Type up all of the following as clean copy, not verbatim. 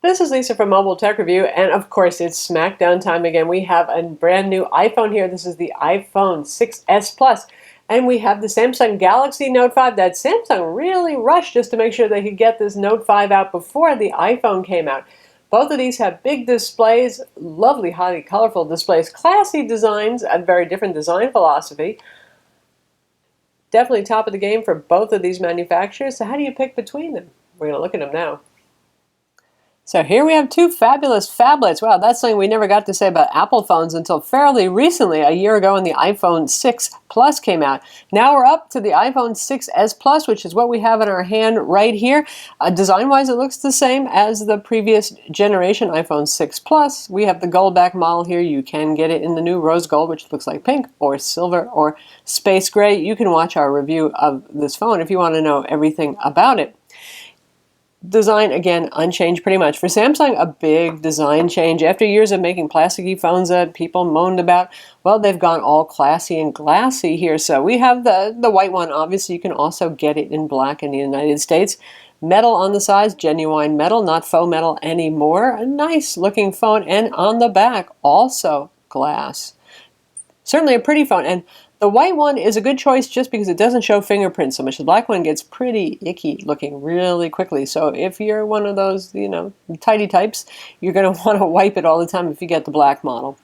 This is Lisa from Mobile Tech Review, and of course it's Smackdown time again. We have a brand new iPhone here. This is the iPhone 6s Plus, and we have the Samsung Galaxy Note 5 that Samsung really rushed just to make sure they could get this Note 5 out before the iPhone came out. Both of these have big displays, lovely, highly colorful displays, classy designs, a very different design philosophy. Definitely top of the game for both of these manufacturers. So how do you pick between them? We're going to look at them now. So here we have two fabulous phablets. Wow, that's something we never got to say about Apple phones until fairly recently, a year ago when the iPhone 6 Plus came out. Now we're up to the iPhone 6s Plus, which is what we have in our hand right here. Design-wise, it looks the same as the previous generation iPhone 6 Plus. We have the gold back model here. You can get it in the new rose gold, which looks like pink, or silver, or space gray. You can watch our review of this phone if you want to know everything about it. Design, again, unchanged pretty much. For Samsung, a big design change. After years of making plasticky phones that people moaned about, well, they've gone all classy and glassy here. So we have the white one. Obviously, you can also get it in black in the United States. Metal on the sides, genuine metal, not faux metal anymore. A nice looking phone. And on the back, also glass. Certainly a pretty phone. And the white one is a good choice just because it doesn't show fingerprints so much. The black one gets pretty icky looking really quickly. So if you're one of those, tidy types, you're going to want to wipe it all the time if you get the black model.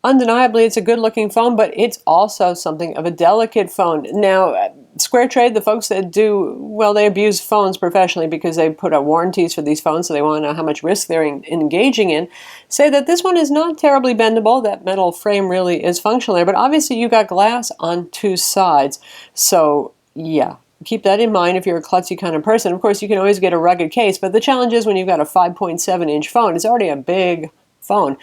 Undeniably, it's a good-looking phone, but it's also something of a delicate phone. Now, Square Trade, the folks that they abuse phones professionally because they put out warranties for these phones, so they want to know how much risk they're engaging in, say that this one is not terribly bendable. That metal frame really is functional there, but obviously you got glass on two sides. So, yeah. Keep that in mind if you're a klutzy kind of person. Of course, you can always get a rugged case, but the challenge is when you've got a 5.7-inch phone, it's already a big phone.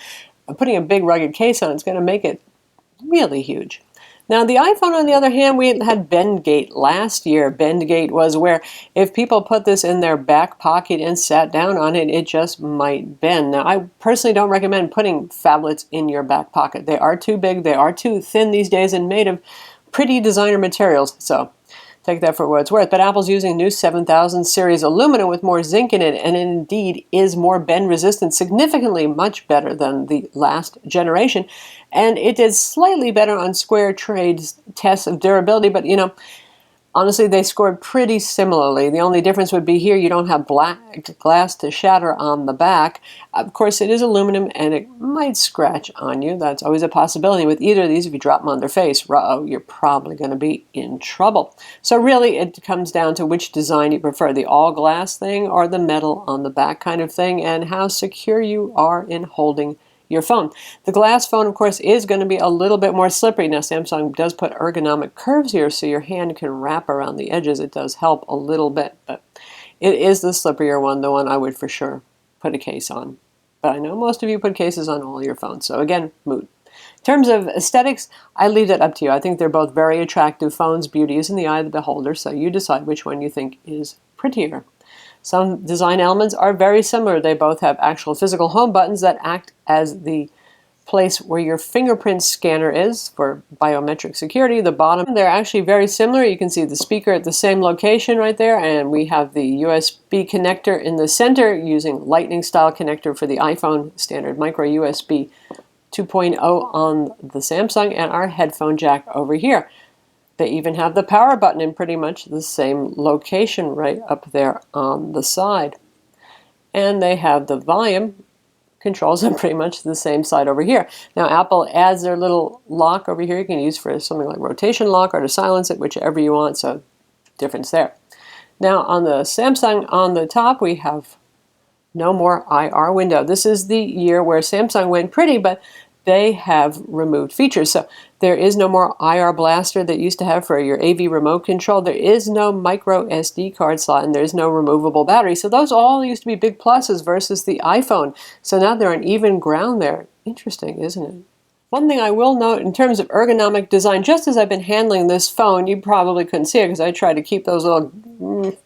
Putting a big rugged case on it's going to make it really huge. Now the iPhone, on the other hand, we had Bendgate last year. Bendgate was where if people put this in their back pocket and sat down on it, it just might bend. Now I personally don't recommend putting phablets in your back pocket. They are too big, they are too thin these days and made of pretty designer materials. So take that for what it's worth. But Apple's using new 7000 series aluminum with more zinc in it, and it indeed is more bend resistant, significantly much better than the last generation. And it did slightly better on Square Trade's tests of durability, but honestly, they scored pretty similarly. The only difference would be here you don't have black glass to shatter on the back. Of course, it is aluminum and it might scratch on you. That's always a possibility with either of these. If you drop them on their face, you're probably going to be in trouble. So really, it comes down to which design you prefer, the all-glass thing or the metal on the back kind of thing, and how secure you are in holding your phone. The glass phone, of course, is going to be a little bit more slippery. Now, Samsung does put ergonomic curves here so your hand can wrap around the edges. It does help a little bit, but it is the slipperier one, the one I would for sure put a case on. But I know most of you put cases on all your phones, so again, mood. In terms of aesthetics, I leave that up to you. I think they're both very attractive phones. Beauty is in the eye of the beholder, so you decide which one you think is prettier. Some design elements are very similar. They both have actual physical home buttons that act as the place where your fingerprint scanner is for biometric security. The bottom, they're actually very similar. You can see the speaker at the same location right there, and we have the USB connector in the center using lightning style connector for the iPhone, standard micro USB 2.0 on the Samsung, and our headphone jack over here. They even have the power button in pretty much the same location right up there on the side. And they have the volume controls on pretty much the same side over here. Now Apple adds their little lock over here you can use for something like rotation lock or to silence it, whichever you want, so difference there. Now on the Samsung on the top we have no more IR window. This is the year where Samsung went pretty, but they have removed features. So there is no more IR blaster that you used to have for your AV remote control. There is no micro SD card slot, and there's no removable battery. So those all used to be big pluses versus the iPhone. So now they're on even ground there. Interesting, isn't it? One thing I will note in terms of ergonomic design, just as I've been handling this phone, you probably couldn't see it because I tried to keep those little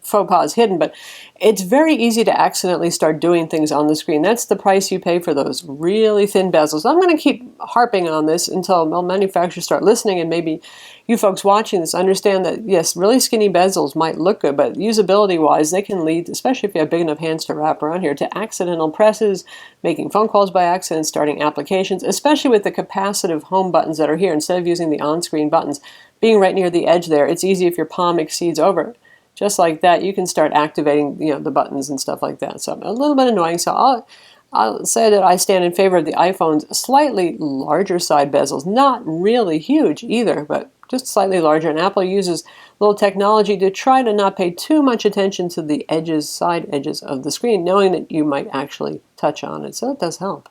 faux pas hidden, but it's very easy to accidentally start doing things on the screen. That's the price you pay for those really thin bezels. I'm going to keep harping on this until manufacturers start listening, and maybe you folks watching this understand that, yes, really skinny bezels might look good, but usability-wise, they can lead, especially if you have big enough hands to wrap around here, to accidental presses, making phone calls by accident, starting applications, especially with the capacitive home buttons that are here. Instead of using the on-screen buttons, being right near the edge there, it's easy if your palm exceeds over it. Just like that, you can start activating, the buttons and stuff like that. So a little bit annoying. So I'll say that I stand in favor of the iPhone's slightly larger side bezels. Not really huge either, but just slightly larger. And Apple uses little technology to try to not pay too much attention to the edges, side edges of the screen, knowing that you might actually touch on it. So it does help.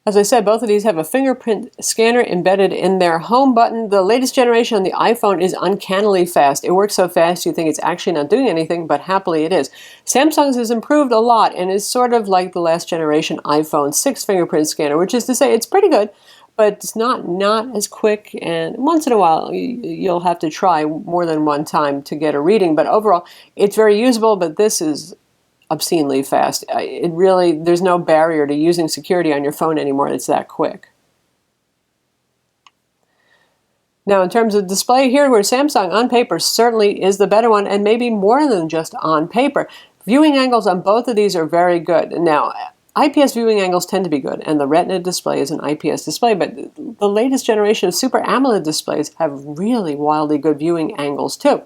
As I said, both of these have a fingerprint scanner embedded in their home button. The latest generation on the iPhone is uncannily fast. It works so fast you think it's actually not doing anything, but happily it is. Samsung's has improved a lot and is sort of like the last generation iPhone 6 fingerprint scanner, which is to say it's pretty good, but it's not as quick, and once in a while you'll have to try more than one time to get a reading. But overall, it's very usable, but this is obscenely fast. There's no barrier to using security on your phone anymore. It's that quick. Now, in terms of display, here where Samsung on paper certainly is the better one, and maybe more than just on paper. Viewing angles on both of these are very good. Now, IPS viewing angles tend to be good, and the Retina display is an IPS display, but the latest generation of Super AMOLED displays have really wildly good viewing angles too.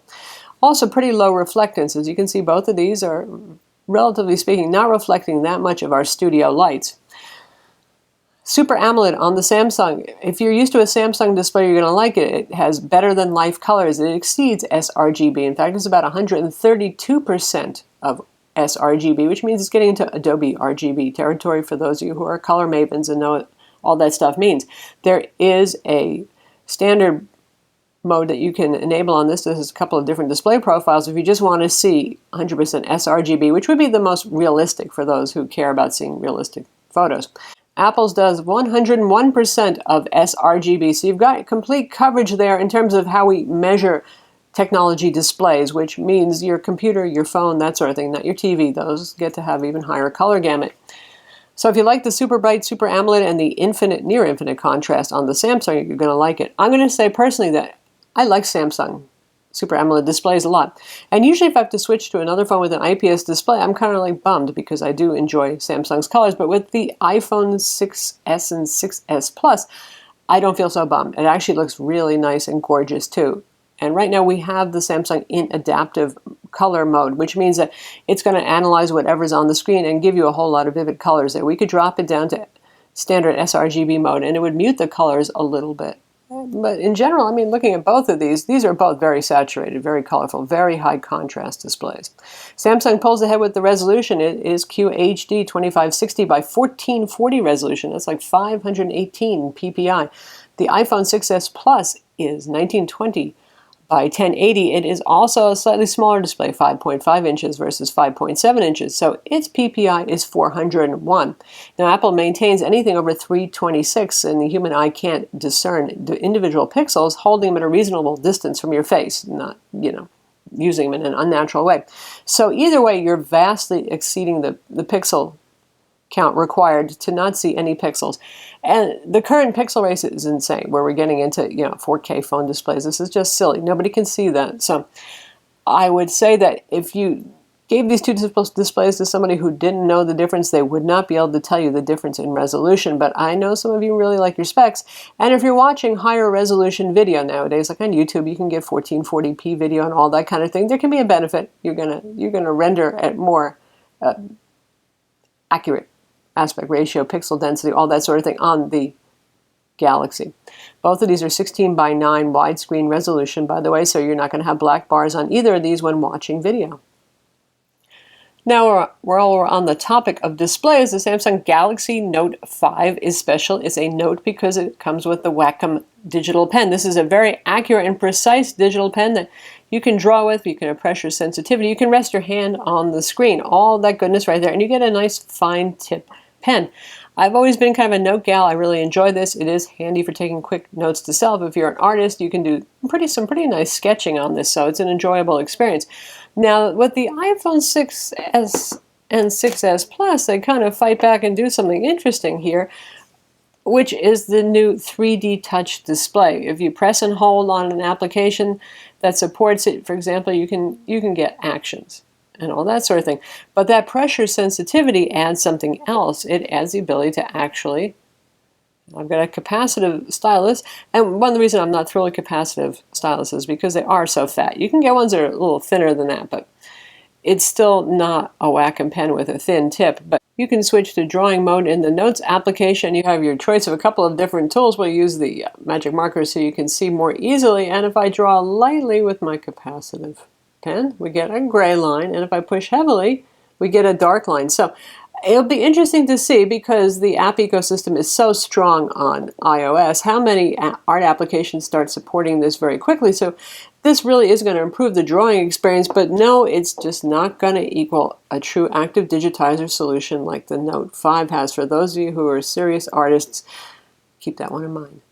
Also pretty low reflectance. As you can see, both of these are, relatively speaking, not reflecting that much of our studio lights. Super AMOLED on the Samsung. If you're used to a Samsung display, you're going to like it. It has better than life colors. It exceeds sRGB. In fact, it's about 132% of sRGB, which means it's getting into Adobe RGB territory for those of you who are color mavens and know what all that stuff means. There is a standard mode that you can enable on this. This is a couple of different display profiles if you just want to see 100% sRGB, which would be the most realistic for those who care about seeing realistic photos. Apple's does 101% of sRGB, so you've got complete coverage there in terms of how we measure technology displays, which means your computer, your phone, that sort of thing, not your TV. Those get to have even higher color gamut. So if you like the super bright Super AMOLED and the infinite, near infinite contrast on the Samsung, you're going to like it. I'm going to say personally that I like Samsung Super AMOLED displays a lot. And usually if I have to switch to another phone with an IPS display, I'm kind of like bummed because I do enjoy Samsung's colors. But with the iPhone 6S and 6S Plus, I don't feel so bummed. It actually looks really nice and gorgeous too. And right now we have the Samsung in adaptive color mode, which means that it's going to analyze whatever's on the screen and give you a whole lot of vivid colors there. We could drop it down to standard sRGB mode and it would mute the colors a little bit. But in general, I mean, looking at both of these are both very saturated, very colorful, very high contrast displays. Samsung pulls ahead with the resolution. It is QHD 2560 by 1440 resolution. That's like 518 ppi. The iPhone 6s Plus is 1920 by 1080. It is also a slightly smaller display, 5.5 inches versus 5.7 inches, so its PPI is 401. Now, Apple maintains anything over 326, and the human eye can't discern the individual pixels, holding them at a reasonable distance from your face, not, using them in an unnatural way. So either way, you're vastly exceeding the pixel count required to not see any pixels. And the current pixel race is insane, where we're getting into 4K phone displays. This is just silly. Nobody can see that. So I would say that if you gave these two displays to somebody who didn't know the difference, they would not be able to tell you the difference in resolution. But I know some of you really like your specs. And if you're watching higher resolution video nowadays, like on YouTube, you can get 1440p video and all that kind of thing. There can be a benefit. You're gonna render at more accurate aspect ratio, pixel density, all that sort of thing on the Galaxy. Both of these are 16 by 9 widescreen resolution, by the way, so you're not going to have black bars on either of these when watching video. Now we're on the topic of displays. The Samsung Galaxy Note 5 is special. It's a Note because it comes with the Wacom digital pen. This is a very accurate and precise digital pen that you can draw with, you can have pressure sensitivity, you can rest your hand on the screen, all that goodness right there, and you get a nice fine tip pen. I've always been kind of a note gal. I really enjoy this. It is handy for taking quick notes to self. If you're an artist, you can do some pretty nice sketching on this, so it's an enjoyable experience. Now, with the iPhone 6s and 6s Plus, they kind of fight back and do something interesting here, which is the new 3D touch display. If you press and hold on an application that supports it, for example, you can get actions and all that sort of thing. But that pressure sensitivity adds something else. It adds the ability to actually, I've got a capacitive stylus, and one of the reasons I'm not thrilled with capacitive stylus is because they are so fat. You can get ones that are a little thinner than that, but it's still not a Wacom pen with a thin tip. But you can switch to drawing mode in the Notes application. You have your choice of a couple of different tools. We'll use the magic marker so you can see more easily. And if I draw lightly with my capacitive pen, we get a gray line. And if I push heavily, we get a dark line. So it'll be interesting to see, because the app ecosystem is so strong on iOS, how many art applications start supporting this very quickly. So this really is going to improve the drawing experience, but no, it's just not going to equal a true active digitizer solution like the Note 5 has. For those of you who are serious artists, keep that one in mind.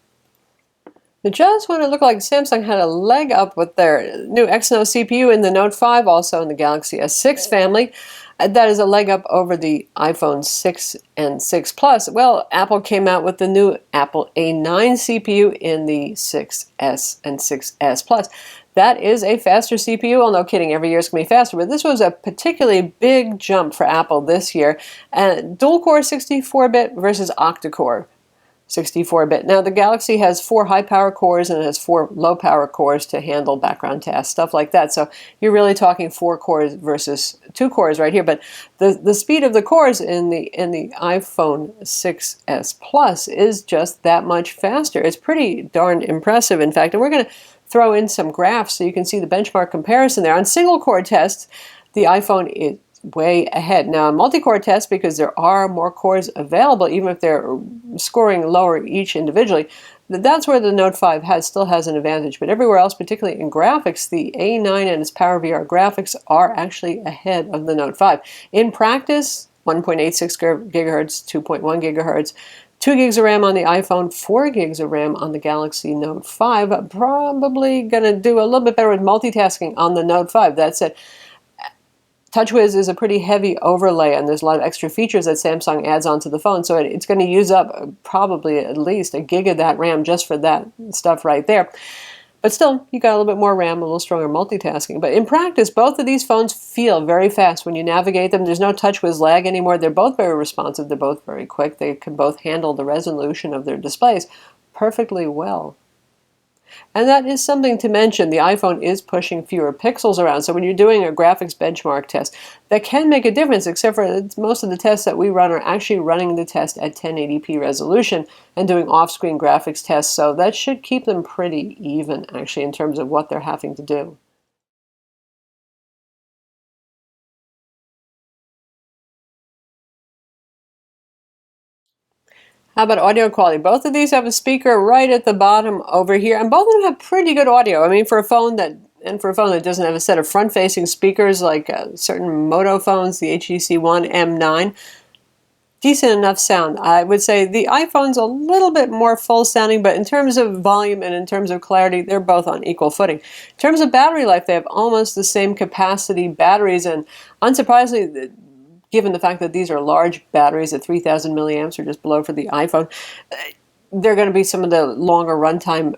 Just when it looked like Samsung had a leg up with their new Exynos CPU in the Note 5, also in the Galaxy S6 family, that is a leg up over the iPhone 6 and 6 Plus. Well, Apple came out with the new Apple A9 CPU in the 6S and 6S Plus. That is a faster CPU. Well, no kidding, every year it's going to be faster, but this was a particularly big jump for Apple this year. And dual-core 64-bit versus octa-core 64-bit. Now, the Galaxy has 4 high-power cores and it has 4 low-power cores to handle background tasks, stuff like that. So you're really talking 4 cores versus 2 cores right here. But the speed of the cores in the iPhone 6s Plus is just that much faster. It's pretty darn impressive, in fact. And we're going to throw in some graphs so you can see the benchmark comparison there. On single-core tests, the iPhone is way ahead. Now, in multi-core tests, because there are more cores available, even if they're scoring lower each individually, that's where the Note 5 still has an advantage. But everywhere else, particularly in graphics, the A9 and its PowerVR graphics are actually ahead of the Note 5. In practice, 1.86 gigahertz, 2.1 gigahertz, 2 gigs of RAM on the iPhone, 4 gigs of RAM on the Galaxy Note 5. Probably going to do a little bit better with multitasking on the Note 5. That's it. TouchWiz is a pretty heavy overlay, and there's a lot of extra features that Samsung adds onto the phone, so it's going to use up probably at least a gig of that RAM just for that stuff right there. But still, you got a little bit more RAM, a little stronger multitasking. But in practice, both of these phones feel very fast when you navigate them. There's no TouchWiz lag anymore. They're both very responsive. They're both very quick. They can both handle the resolution of their displays perfectly well. And that is something to mention. The iPhone is pushing fewer pixels around. So when you're doing a graphics benchmark test, that can make a difference, except for most of the tests that we run are actually running the test at 1080p resolution and doing off-screen graphics tests. So that should keep them pretty even, actually, in terms of what they're having to do. How about audio quality? Both of these have a speaker right at the bottom over here, and both of them have pretty good audio. I mean, for a phone that doesn't have a set of front-facing speakers like certain Moto phones, the HTC One M9, decent enough sound. I would say the iPhone's a little bit more full-sounding, but in terms of volume and in terms of clarity, they're both on equal footing. In terms of battery life, they have almost the same capacity batteries, and unsurprisingly, given the fact that these are large batteries at 3,000 milliamps or just below for the iPhone, they're going to be some of the longer runtime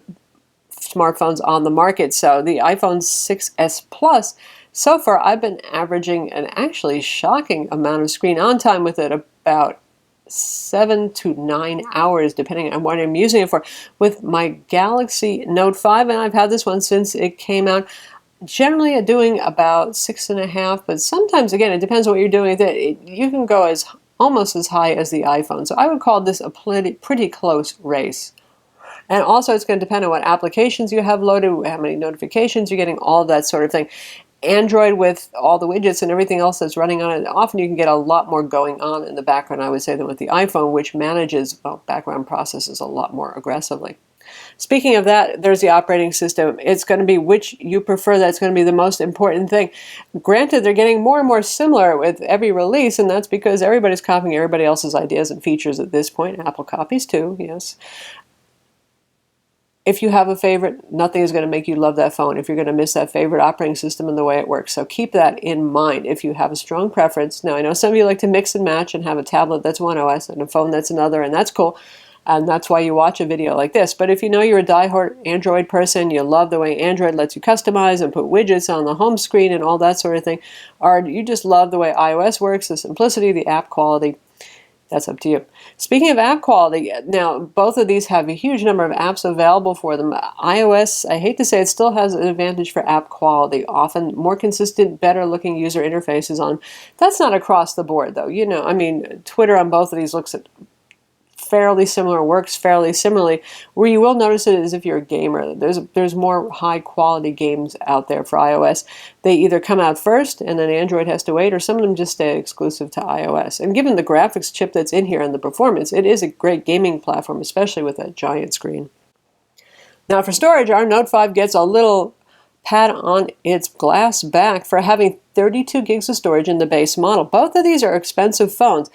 smartphones on the market. So the iPhone 6s Plus, so far I've been averaging an actually shocking amount of screen on time with it, about 7 to 9 hours, depending on what I'm using it for. With my Galaxy Note 5, and I've had this one since it came out, generally doing about 6.5, but sometimes, again, it depends on what you're doing. You can go almost as high as the iPhone. So I would call this a pretty close race. And also, it's going to depend on what applications you have loaded, how many notifications you're getting, all that sort of thing. Android, with all the widgets and everything else that's running on it, often you can get a lot more going on in the background, I would say, than with the iPhone, which manages background processes a lot more aggressively. Speaking of that, there's the operating system. It's going to be which you prefer. That's going to be the most important thing. Granted, they're getting more and more similar with every release, and that's because everybody's copying everybody else's ideas and features at this point. Apple copies too, yes. If you have a favorite, nothing is going to make you love that phone if you're going to miss that favorite operating system and the way it works. So keep that in mind if you have a strong preference. Now, I know some of you like to mix and match and have a tablet that's one OS and a phone that's another, and that's cool. And that's why you watch a video like this. But if you know you're a diehard Android person, you love the way Android lets you customize and put widgets on the home screen and all that sort of thing, or you just love the way iOS works, the simplicity, the app quality, that's up to you. Speaking of app quality, now both of these have a huge number of apps available for them. iOS, I hate to say it, still has an advantage for app quality. Often more consistent, better looking user interfaces on. That's not across the board though. You know, I mean, Twitter on both of these looks at fairly similar, works fairly similarly. Where you will notice it is if you're a gamer. There's more high quality games out there for iOS. They either come out first and then Android has to wait, or some of them just stay exclusive to iOS. And given the graphics chip that's in here and the performance, it is a great gaming platform, especially with that giant screen. Now for storage, our Note 5 gets a little pat on its glass back for having 32 gigs of storage in the base model. Both of these are expensive phones.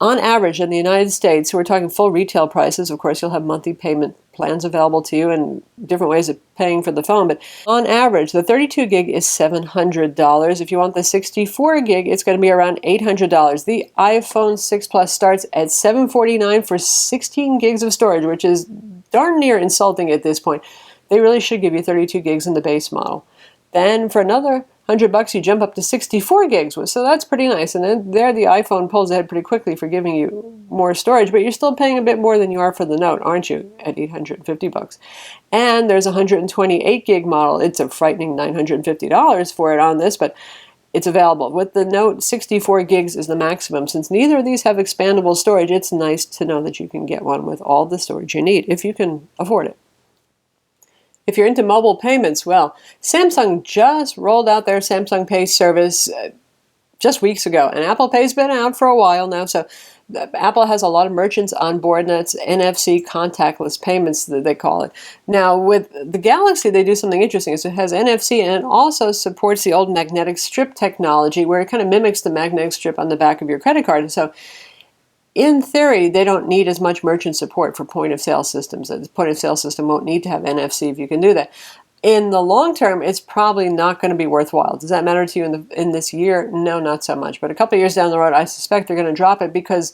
On average, in the United States, we're talking full retail prices. Of course, you'll have monthly payment plans available to you and different ways of paying for the phone. But on average, the 32 gig is $700. If you want the 64 gig, it's going to be around $800. The iPhone 6 Plus starts at $749 for 16 gigs of storage, which is darn near insulting at this point. They really should give you 32 gigs in the base model. Then for another $100, you jump up to 64 gigs, so that's pretty nice. And then there, the iPhone pulls ahead pretty quickly for giving you more storage, but you're still paying a bit more than you are for the Note, aren't you? At $850. And there's a 128 gig model. It's a frightening $950 for it on this, but it's available. With the Note, 64 gigs is the maximum. Since neither of these have expandable storage, it's nice to know that you can get one with all the storage you need if you can afford it. If you're into mobile payments, well, Samsung just rolled out their Samsung Pay service just weeks ago, and Apple Pay's been out for a while now, so Apple has a lot of merchants on board, and that's NFC contactless payments that they call it. Now, with the Galaxy, they do something interesting. So it has NFC, and it also supports the old magnetic strip technology, where it kind of mimics the magnetic strip on the back of your credit card. So in theory, they don't need as much merchant support for point-of-sale systems. The point-of-sale system won't need to have NFC if you can do that. In the long term, it's probably not going to be worthwhile. Does that matter to you in this year? No, not so much. But a couple of years down the road, I suspect they're going to drop it because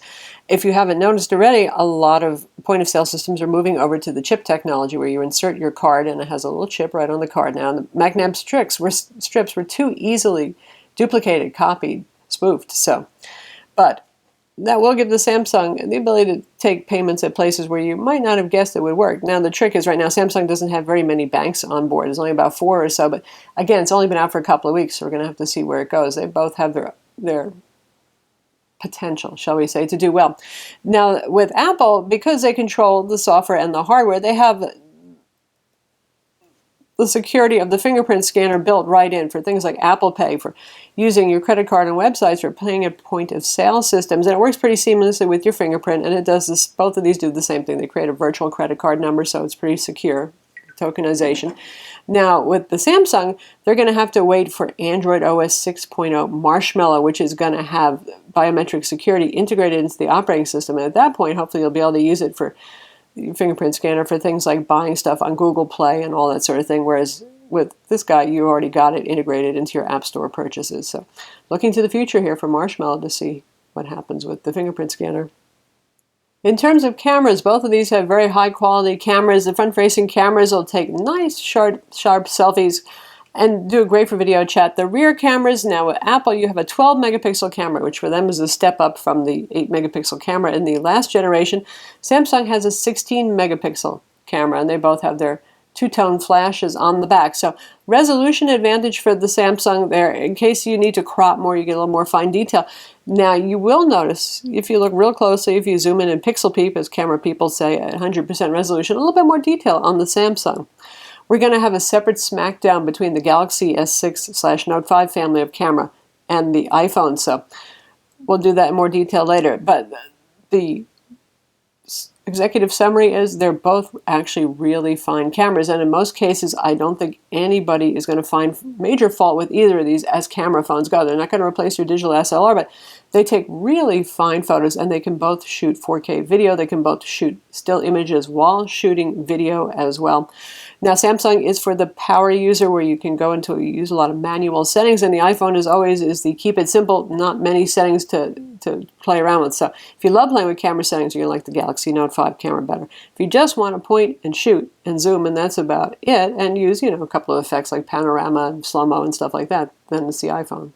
if you haven't noticed already, a lot of point-of-sale systems are moving over to the chip technology where you insert your card and it has a little chip right on the card. Now, the magnetic strips were too easily duplicated, copied, spoofed. But that will give the Samsung the ability to take payments at places where you might not have guessed it would work. Now, the trick is right now Samsung doesn't have very many banks on board. There's only about 4 or so. But again, it's only been out for a couple of weeks, so we're going to have to see where it goes. They both have their potential, shall we say, to do well. Now, with Apple, because they control the software and the hardware, they have the security of the fingerprint scanner built right in for things like Apple Pay, for using your credit card on websites, for paying at point-of-sale systems. And it works pretty seamlessly with your fingerprint, and it does this. Both of these do the same thing. They create a virtual credit card number, so it's pretty secure, tokenization. Now, with the Samsung, they're going to have to wait for Android OS 6.0 Marshmallow, which is going to have biometric security integrated into the operating system. And at that point, hopefully you'll be able to use it for fingerprint scanner for things like buying stuff on Google Play and all that sort of thing, whereas with this guy, you already got it integrated into your App Store purchases. So looking to the future here for Marshmallow to see what happens with the fingerprint scanner. In terms of cameras, both of these have very high quality cameras. The front-facing cameras will take nice, sharp selfies and do great for video chat. The rear cameras, now with Apple, you have a 12 megapixel camera, which for them is a step up from the 8 megapixel camera in the last generation. Samsung has a 16 megapixel camera, and they both have their two-tone flashes on the back. So resolution advantage for the Samsung there. In case you need to crop more, you get a little more fine detail. Now, you will notice, if you look real closely, if you zoom in and pixel peep, as camera people say, at 100% resolution, a little bit more detail on the Samsung. We're going to have a separate Smackdown between the Galaxy S6/Note 5 family of camera and the iPhone, so we'll do that in more detail later. But the executive summary is they're both actually really fine cameras, and in most cases I don't think anybody is going to find major fault with either of these as camera phones go. They're not going to replace your digital SLR, but they take really fine photos, and they can both shoot 4K video. They can both shoot still images while shooting video as well. Now, Samsung is for the power user, where you can go into use a lot of manual settings, and the iPhone is always the keep it simple, not many settings to play around with. So if you love playing with camera settings, you're going to like the Galaxy Note 5 camera better. If you just want to point and shoot and zoom, and that's about it, and use, a couple of effects like panorama and slow-mo and stuff like that, then it's the iPhone.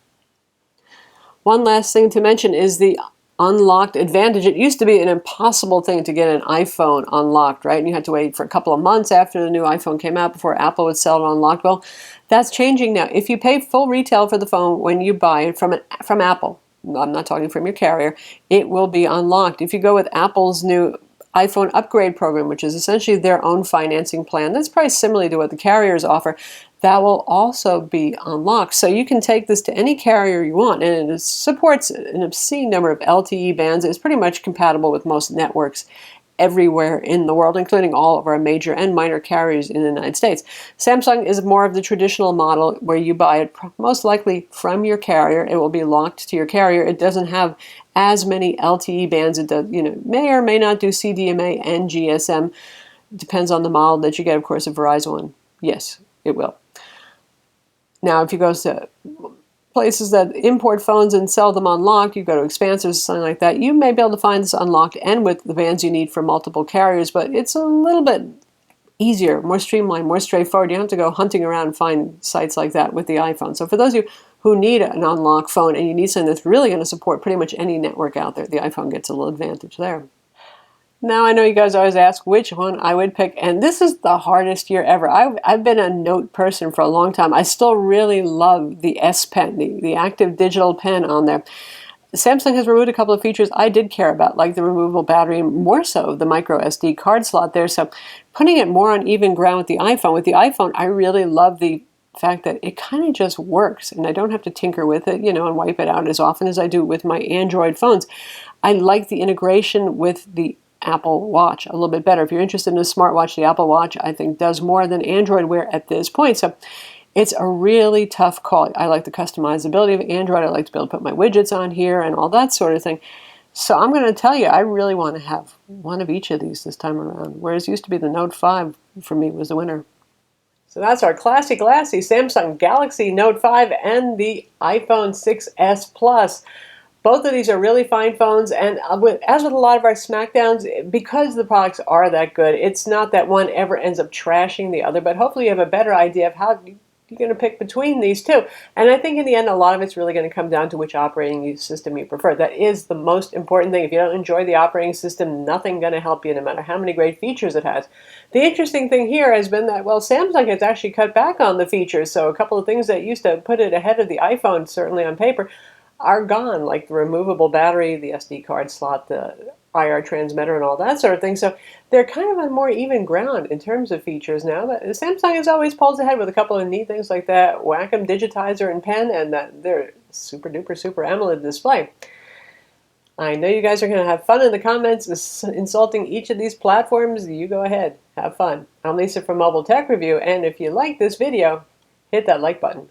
One last thing to mention is the unlocked advantage. It used to be an impossible thing to get an iPhone unlocked, right? And you had to wait for a couple of months after the new iPhone came out before Apple would sell it unlocked. Well, that's changing now. If you pay full retail for the phone when you buy it from Apple, I'm not talking from your carrier, it will be unlocked. If you go with Apple's new iPhone upgrade program, which is essentially their own financing plan, that's priced similarly to what the carriers offer, that will also be unlocked. So you can take this to any carrier you want, and it supports an obscene number of LTE bands. It's pretty much compatible with most networks everywhere in the world, including all of our major and minor carriers in the United States. Samsung is more of the traditional model where you buy it most likely from your carrier. It will be locked to your carrier. It doesn't have as many LTE bands. It does, may or may not do CDMA and GSM. Depends on the model that you get. Of course, a Verizon one, yes, it will. Now, if you go to places that import phones and sell them unlocked, you go to Expansors or something like that, you may be able to find this unlocked and with the bands you need for multiple carriers, but it's a little bit easier, more streamlined, more straightforward. You don't have to go hunting around and find sites like that with the iPhone. So for those of you who need an unlocked phone and you need something that's really going to support pretty much any network out there, the iPhone gets a little advantage there. Now, I know you guys always ask which one I would pick, and this is the hardest year ever. I've been a Note person for a long time. I still really love the S Pen, the active digital pen on there. Samsung has removed a couple of features I did care about, like the removable battery, more so the micro SD card slot there. So putting it more on even ground with the iPhone. With the iPhone, I really love the fact that it kind of just works, and I don't have to tinker with it, and wipe it out as often as I do with my Android phones. I like the integration with the Apple Watch a little bit better. If you're interested in a smartwatch, the Apple Watch, I think, does more than Android Wear at this point. So it's a really tough call. I like the customizability of Android. I like to be able to put my widgets on here and all that sort of thing. So I'm going to tell you, I really want to have one of each of these this time around, whereas it used to be the Note 5 for me was the winner. So that's our classy Samsung Galaxy Note 5 and the iPhone 6s Plus. Both of these are really fine phones, and as with a lot of our Smackdowns, because the products are that good, it's not that one ever ends up trashing the other, but hopefully you have a better idea of how you're going to pick between these two. And I think in the end, a lot of it's really going to come down to which operating system you prefer. That is the most important thing. If you don't enjoy the operating system, nothing's going to help you, no matter how many great features it has. The interesting thing here has been that, well, Samsung has actually cut back on the features, so a couple of things that used to put it ahead of the iPhone, certainly on paper, are gone, like the removable battery, the SD card slot, the IR transmitter, and all that sort of thing. So they're kind of on more even ground in terms of features now. But Samsung has always pulls ahead with a couple of neat things like that Wacom digitizer and pen, and their super AMOLED display. I know you guys are going to have fun in the comments insulting each of these platforms. You go ahead, have fun. I'm Lisa from Mobile Tech Review, and if you like this video, hit that like button.